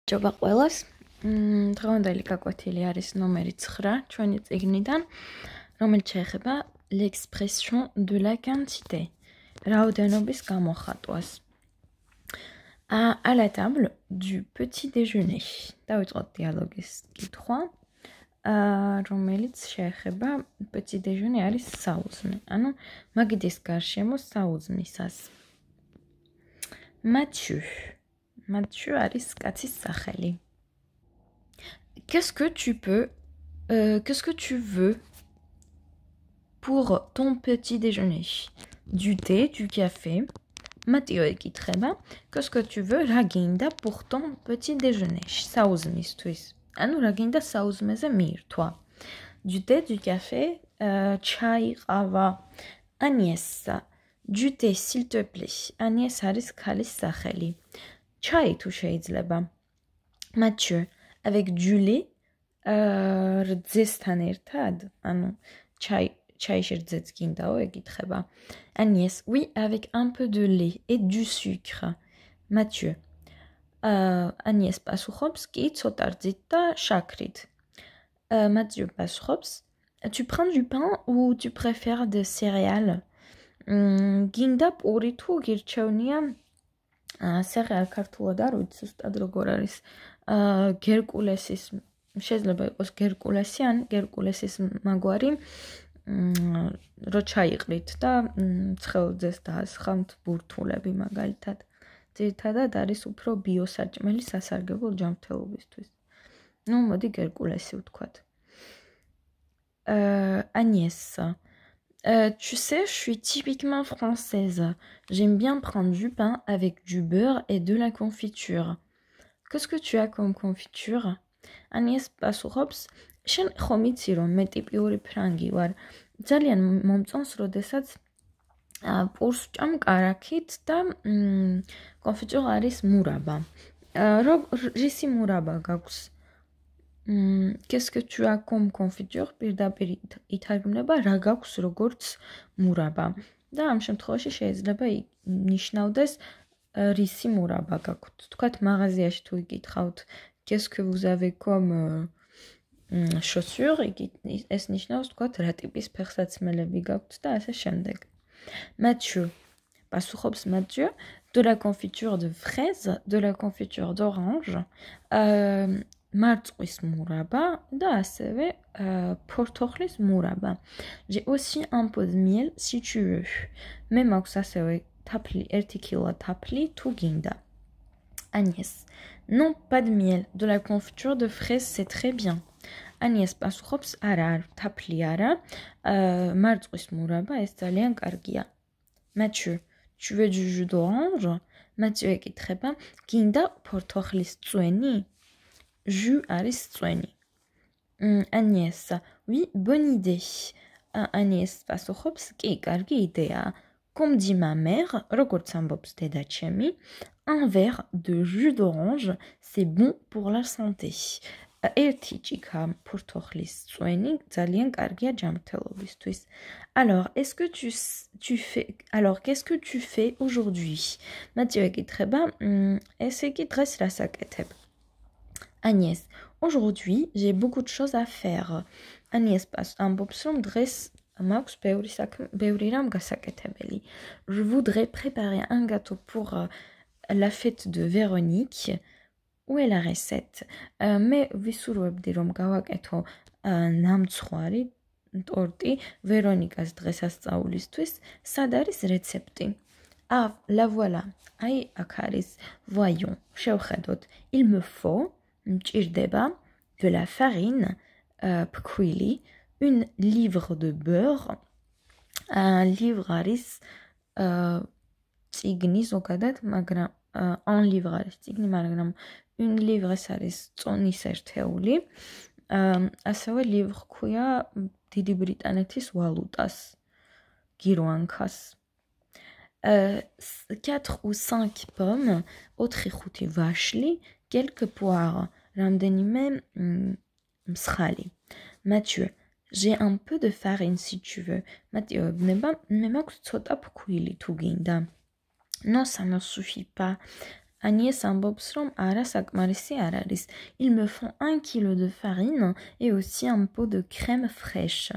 Ჭობა ყველას. დღევანდელი გაკვეთილი არის ნომერი 9 ჩვენი წიგნიდან, რომელიც შეეხება l'expression de la quantité. რაოდენობის გამოხატვას. À la table du petit déjeuner. დავიწყოთ დიალოგის კითხვა, რომელიც შეეხება petit déjeuner არის საუზმე, ანუ მაგიდის გარშემო საუზმისას. Mathieu არის კაცის სახელი. Qu'est-ce que tu veux pour ton petit déjeuner? Du thé, du café. Mathieu ეკითხება, qu'est-ce que tu veux? რა გინდა pour ton petit déjeuner? საუზმისთვის. ანუ რა გინდა საუზმეზე მიირთვა. Du thé, du café, ჩაი, ყავა. Agnès, du thé s'il te plaît. Agnès არის ქალის სახელი. Chai თუ შეიძლება. Mathieu, avec du lait, რძესთან ერთად, ანუ ჩაიში რძეც გინდაო, ეკითხება. Agnès, oui, avec un peu de lait et du sucre. Mathieu, Agnès პასუხობს, კი, ცოტა რძით და შაქრით. Mathieu პასუხობს, tu prends du pain ou tu préfères des céréales? გინდა პური თუ გირჩევნია სეღარ ქართულად არ ვიცი ზუსტად როგორ არის გერკულესის შეიძლება იყოს გერკულესი ან გერკულესის მაგვარი რო ჩაიყრით და ცხელძეს დაასხამთ ბურთულები მაგალითად ძირითადად არის უფრო ბიოსარჭმელი სასარგებლო ჯანმრთელობისთვის. Ну, მოდი გერკულესი ვთქვათ. Agnès, tu sais, je suis typiquement française. J'aime bien prendre du pain avec du beurre et de la confiture. Qu'est-ce que tu as comme confiture? Agnès პასუხობს, შენ ხომ იცი რომ მე ტიპიური ფრანგი ვარ. ძალიან მომწონს, როდესაც პურს ვჭამ კარაქით და კონფიტურ არის მურაბა. რისი მურაბა გაქვს? Qu'est-ce que tu as comme confiture? პირდაპირ ითარგმნება რა გაქვს როგორც მურაბა. და ამ შემთხვევაში შეიძლება ნიშნავდეს რისი მურაბა გაქვთ. თქვათ მაღაზიაში თუ იკითხავთ qu'est-ce que vous avez comme chaussures, ეს ნიშნავს თქვათ რა ტიპის ფეხსაცმელები გაქვთ და ასე შემდეგ. Mathieu პასუხობს Mathieu, de la confiture de fraise, de la confiture d'orange, მარწყვის მურაბა და ასევე ფორთოხლის მურაბა. J'ai aussi un pot de miel si tu veux. მე მაქვს ასევე თაფლი, 1 კილო თაფლი თუ გინდა. Agnès, non, pas de miel, de la confiture de fraise, c'est très bien. Agnès პასუხობს, არა, თაფლი არა, მარწყვის მურაბა ეს ძალიან კარგია. Mathieu, tu veux du jus d'orange? Mathieu ეკითხება, გინდა ფორთოხლის წვენი? Jus არის წვენი. Agnès, oui, bonne idée. Agnès პასუხობს, კი, კარგი იდეაა. Comme dit ma mère, როგორც ამბობს დედაჩემი, un verre de jus d'orange, c'est bon pour la santé. ერთი ჭიქა ფორთოხლის წვენი ძალიან კარგია ჯანმრთელობისთვის. Alors, qu'est-ce que tu fais aujourd'hui? Mathieu ეკითხება, ესე იგი დღეს რას აკეთებ? Agnès, aujourd'hui, j'ai beaucoup de choses à faire. Agnès ამბობს, რომ დღეს მაქვს ბევრი რამ გასაკეთებელი. Je voudrais préparer un gâteau pour la fête de Véronique. Où est la recette? მე ვისურვებდი რომ გავაკეთო ნამცხვარი ტორტი ვერონიკას დღესასწაულისთვის. სად არის რეცეპტი? Ah, la voilà. აი აქ არის. Voyons, შევხედოთ. Il me faut მჭირდება de la farine, ფქვილი, une livre de beurre. Livre არის წიგნი ზოგადად, მაგრამ un livre არის წიგნი, მაგრამ une livre ეს არის წონის ერთეული. ასევე livre ქვია დიდი ბრიტანეთის ვალუტას, გირვანქას. 4 ou 5 pommes, 4-5 ვაშლი, quelques poires, რამდენიმე მსხალი. Mathieu, j'ai un peu de farine si tu veux. Mathieu ებნება, მე მაქვს ცოტა ფქვილი თუ გინდა. Non, ça ne suffit pas. Agnès ambops rom ara sakmarisi ar aris. Ils me font 1 kilo de farine et aussi un pot de crème fraîche.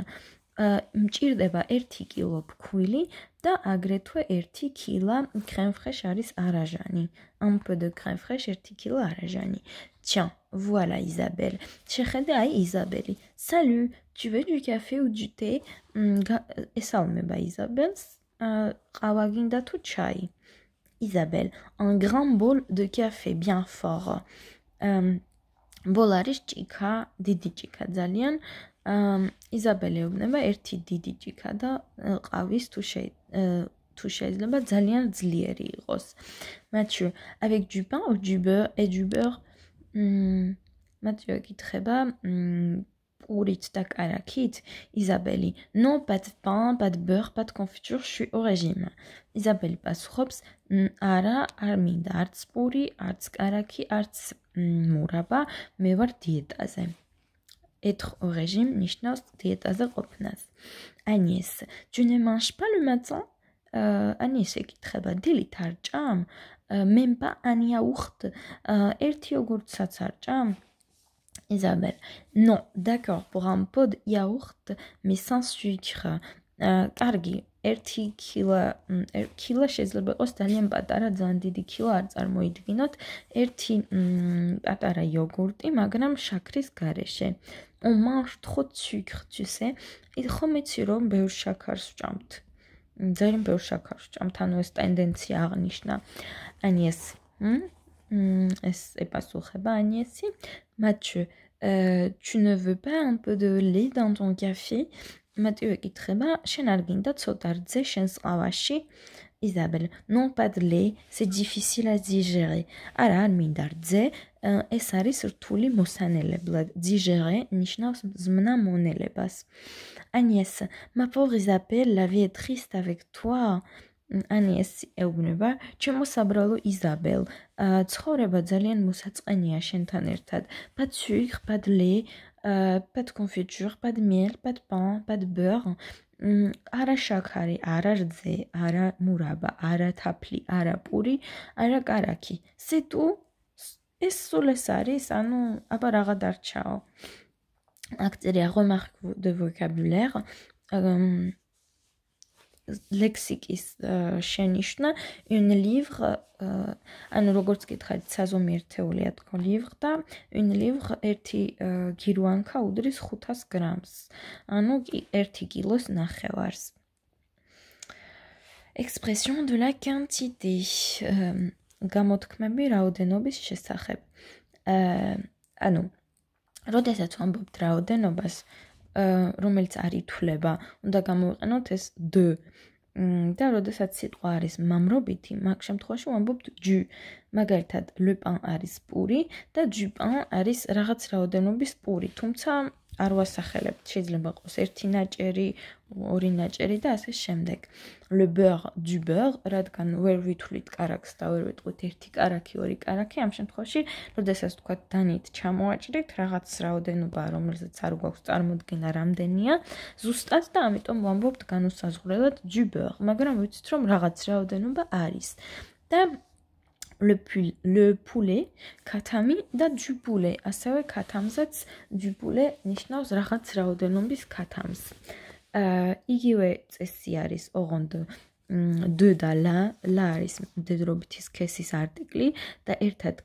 მჭირდება 1 კილო ფქვილი და აგრეთვე 1 კილა crème fraîche არის არაჟანი. Un peu de crème fraîche 1 კილო არაჟანი. Tiens, voilà Isabelle. შეხედე აი Isabelle. Salut, tu veux du café ou du thé? ესალმება Isabelle. ყავა გინდა თუ ჩაი? Isabelle, un grand bol de café bien fort. Bol არის ჭიქა, დიდი ჭიქა ძალიან. Isabelle ეუბნება ერთი დიდი ჭიქა და ყავის თუ შეიძლება ძალიან ძლიერი იყოს. Mathieu, avec du pain ou du beurre et du beurre? Mathieu ეკითხება პურით და კარაქით. Isabelle, non, pas de pain, pas de beurre, pas de confiture, je suis au régime. Isabelle პასუხობს, არა, არ მინდა არც პური, არც კარაქი, არც მურაბა, მე ვარ დიეტაზე. Être au régime ნიშნავს დიეტაზე ყოფნას. Agnès, tu ne manges pas le matin? Agnès ეკითხება, დილით არ ჭამ? Même pas un yaourt, ერთი იოგურტსაც არ ჭამ? Isabelle, non, d'accord, pour un pot de yaourt, mais sans sucre. Კარგი, 1 კილა შეიძლება იყოს ძალიან პატარა, ძალიან დიდი კილა არ წარმოიდგინოთ. 1 პატარა იოგურტი, მაგრამ შაქრის გარეშე. On mange trop de sucre, tu sais. ხომ იცი რომ ბევრ შაქარს ვჭამთ. ძალიან ბევრ შაქარს ვჭამთ, ანუ ეს ტენდენცია აღნიშნა. Agnès, ეს ეპასუხება Agnès-ი. Mathieu, tu ne veux pas un peu de lait dans ton café? Mathieu ეკითხება, შენ არ გინდა ცოტა რძე შენს ყავაში? Isabelle, non, pas de lait, c'est difficile à digérer. არა, არ მინდა რძე, ეს არის რთული მოსანელებლად. Digérer ნიშნავს ზმნა მონელებას. Agnès, ma pauvre Isabelle, la vie est triste avec toi. Agnès ეუბნება, ჩემო საბრალო Isabelle, ცხოვრება ძალიან მოსაწყენია შენთან ერთად. Pas de sucre, pas de lait, pas de confiture, pas de miel, pas de pain, pas de beurre. არა შაქარი, არა რძე, არა მურაბა, არა თაფლი, არა პური, არა კარაქი. C'est tout? ეს სულ ეს არის, ანუ აბა რაღა დარჩაო. აქ წერია remarque de vocabulaire. ლექსიკის შენიშვნა, un livre, ანუ როგორც გითხარით, საზომიერთეულია თქო livre და un livre 1 გირვანკა უდრის 500 გრამს, ანუ 1 კილოს ნახევარს. Expression de la quantité. გამოთქმები რაოდენობის შესახებ. ანუ, როდესაც ვამბობთ რაოდენობას, რომელიც არ ითვლება, უნდა გამოვიყენოთ ეს de. და როდესაც სიტყვა არის მამრობითი, მაგ შემთხვევაში ვამბობთ du. მაგალითად, le pain არის პური და du pain არის რაღაც რაოდენობის პური, თუმცა არ ვასახელებთ, შეიძლება იყოს 1 ნაჭერი, 2 ნაჭერი და ასე შემდეგ. Le beurre du beurre, რადგან ვერ ვითვლით კარაქს და ვერ ვიტყვით 1 კარაქი, 2 კარაქი, ამ შემთხვევაში, როდესაც თქვათ დანით ჩამოვაჭრით, რაღაც რაოდენობა, რომელზეც არ გვაქვს წარმოდგენა რამდენია, ზუსტად და ამიტომ ვამბობთ განუსაზღვრელად du beurre, მაგრამ ვიცით რომ რაღაც რაოდენობა არის. და le poulet, katami და du poulet. ასევე katαμზეც du poulet ნიშნავს რაღაც რაოდენობის katams. იგივე წესი არის ოღონდ de და la არის მდედრობითი სქესის არტიკლი და ერთად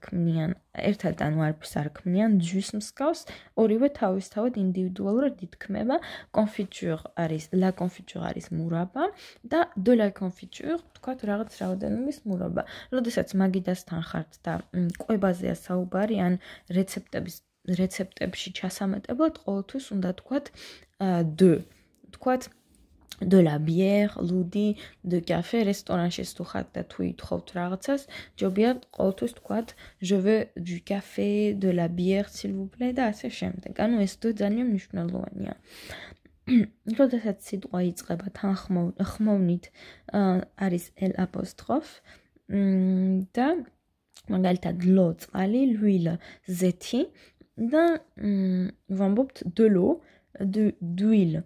ანუ არაფერს არ ქმნიან du-ს მსგავს, ორივე თავისთავად ინდივიდუალურად ითქმება. Confiture არის la confiture არის მურაბა და de la confiture თქვათ რაღაც რაოდენობის მურაბა. როდესაც მაგიდასთან ხართ და კვებაზეა საუბარი ან რეცეპტებში ჩასამეტებლად ყოველთვის უნდა თქვათ de. თქვათ de la bière, ლუდი, de café, რესტორანში თუ ხართ და თუ ითხოვთ რაღაცას, ჯობია ყოველთვის თქვათ je veux du café, de la bière, s'il vous plaît და ასე შემდეგ. ანუ ეს de ძალიან მნიშვნელოვანია. როდესაც სიტყვა იწყება თანხმოვნით, არის l apostrophe და მაგალითად lo წყალი, l'huile ზეთი და ვამბობთ de l'eau, d'huile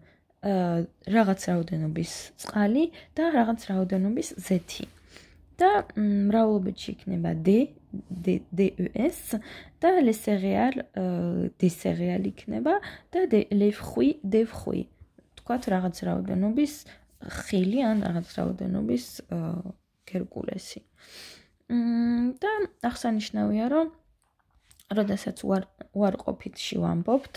რაღაც რაოდენობის წყალი და რაღაც რაოდენობის ზეთი. და მრავლობითში იქნება de, DES და les céréales des céréales იქნება და les fruits des fruits. თქვათ რაღაც რაოდენობის ხილი ან რაღაც რაოდენობის ჰერკულესი. და აღსანიშნავია, რომ როდესაც უარყოფითში ვამბობთ,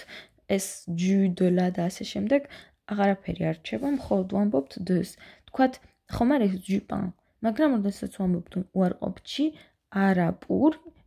ეს du, de la და ასე შემდეგ აღარაფერი არ რჩება, მხოლოდ ვამბობთ deux. თქვათ, ხომ არის du pain, მაგრამ როდესაც ვამბობთ უარყოფითში, არა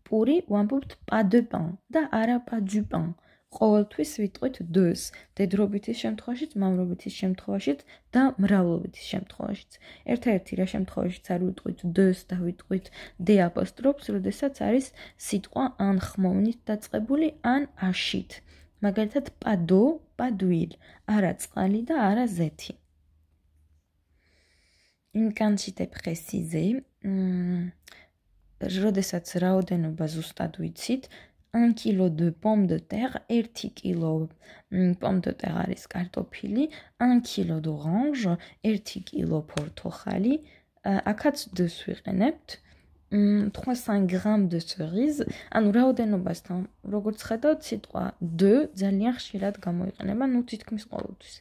პური, ვამბობთ pas de pain და არა pas du pain. ყოველთვის ვიტყვით deux. დედრობითის შემთხვევაშიც, მამრობითის შემთხვევაშიც და მრავლობითის შემთხვევაშიც. ერთ-ერთი რა შემთხვევაშიც არ ვიტყვით deux და ვიტყვით d აპოსტროფს, როდესაც არის სიტყვა ან ხმოვნით დაწყებული, ან აშით. მაგალითად, pas d'eau, pas d'huile, არა წყალი და არა ზეთი. Une quantité précisée, როდესაც რაოდენობა ზუსტად ვიცით, 1 kilo de pomme de terre, 1 kilo pomme de terre არის კარტოფილი, 1 kilo d'orange, 1 kilo პორტოხალი, აქაც deux ვიყენებთ, 300 grammes de cerise, ანუ რაოდენობასთან როგორც ხედავთ, სიტყვა deux ძალიან ხშირად გამოიყენება, ნუ თითქმის ყოველთვის.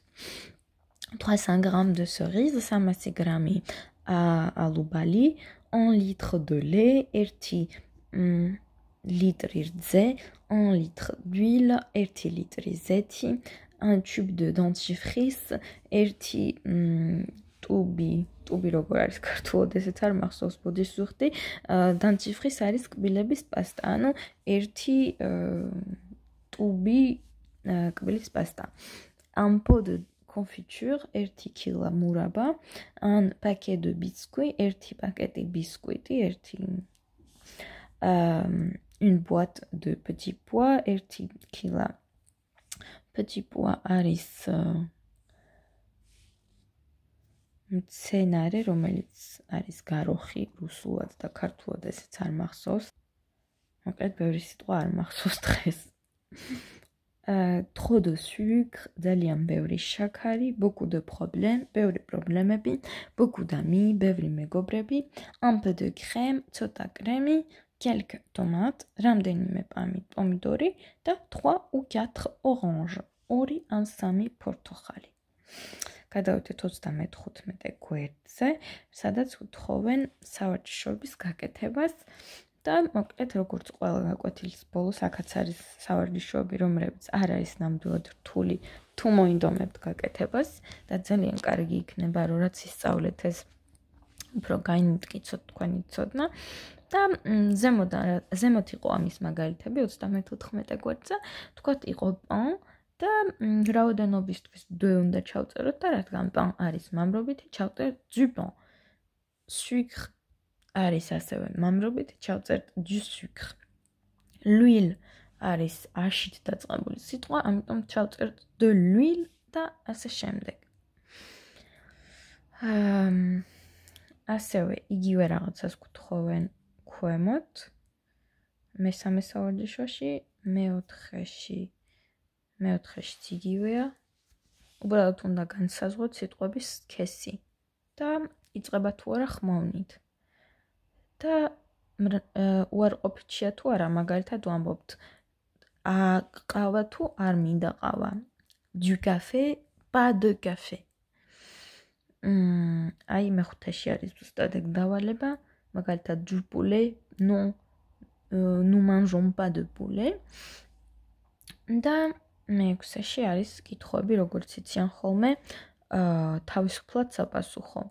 300 grammes de cerise, 300 გრამი ალუბალი, 1 litre de lait, 1 litri რძე, 1 litre d'huile, 1 litri ზეთი, 1 tube de dentifrice, 1 ტუბი როგორ არის ქართულად, ესეც არ მახსოვს, ბოდიშუხტი, dentifrice არის კბილების პასტა, ანუ 1 ტუბი კბილის პასტა. Un pot de confiture, 1 kg მურაბა, un paquet de biscuits, 1 პაკეტი ბისკვიტი, une boîte de petits pois, 1 kg petit pois არის მცენარე, რომელიც არის გაროხი რუსულად და ქართულად ესეც არ მახსოვს. მოკლედ ბევრი სიტყვა არ მახსოვს დღეს. Trop de sucre, ძალიან ბევრი შაქარი, beaucoup de problèmes, ბევრი პრობლემები, beaucoup d'amis, ბევრი მეგობრები, un peu de crème, ცოტა კრემი, quelques tomates, რამდენიმე პომიდორი და 3 ou 4 orange, 2 ან 3 პორტოხალი. გადავიდეთ 35 გვერდზე, სადაც უთხოვენ სავარჯიშოების გაკეთებას და მოკლედ როგორც ყველა გაკვეთილის ბოლოს აქაც არის სავარჯიშოები, რომლებიც არ არის ნამდვილად რთული, თუ მოინდომებთ გაკეთებას და ძალიან კარგი იქნება, რომ რაც ისწავლეთ ეს უფრო გაიმტკიცოთ თქვენი ცოდნა და ზემოთ იყო ამის მაგალითები 34 გვერდზე, თქვათ იყო pain და რაოდენობისთვის დე უნდა ჩავწეროთ და რადგან pain არის მამრობითი, ჩავწერთ du pain. Sucre არის ასევე მამრობითი, ჩავწერთ du sucre. L'huile არის აშით დაწყებული სიტყვა, ამიტომ ჩავწერთ de l'huile და ასე შემდეგ. ასევე იგივე რაღაცას გთხოვენ ქვემოთ, მესამე სავარჯიშოში, მეოთხეშიც იგივეა. უბრალოდ უნდა განსაზღვროთ სიტყვების სქესი და იწყება თუ არა ხმოვნით. და უარყოფითშია თუ არა, მაგალითად ვამბობთ ყავა თუ არ მინდა ყავა. Du café, pas de café. აი მეხუთეში არის ზუსტად ეგ დავალება, მაგალითად du poulet, non, nous mangeons pas de poulet. და მეექვსეში არის კითხვები, როგორც იციან ხოლმე, თავისუფლად საპასუხო.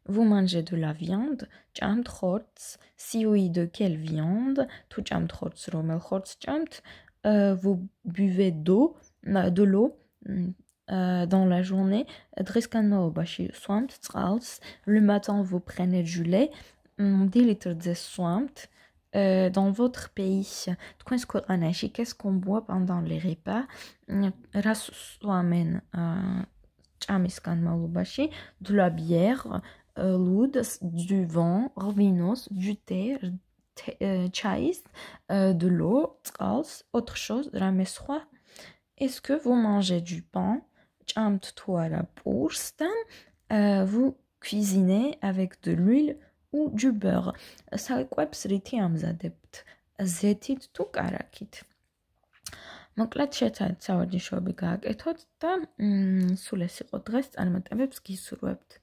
Vous mangez de la viande, ჭამთ ხორცს, si oui, de quelle viande, თუ ჭამთ ხორცს, რომელ ხორცს ჭამთ, vous buvez de l'eau dans la journée, დღესგანმავლობაში სვამთ წყალს, le matin vous prenez du lait, დილით რძეს სვამთ, dans votre pays, თქვენს ქვეყანაში, qu'est-ce qu'on boit pendant les repas, რას სვამენ ჭამის განმავლობაში, de la bière, l'oud, du vin, vinos, du thé, chais, de l'eau, წყალს, autre chose, რამე სხვა. Est-ce que vous mangez du pain, ჭამთ თუ არა პურს და vous cuisinez avec de l'huile ou du beurre. საკვებს რითი ამზადებთ? ზეთით თუ კარაქით. მოკლედ შეცადეთ სავარჯიშოები გააკეთოთ და სულ ეს იყო დღეს, წარმატებებს გისურვებთ.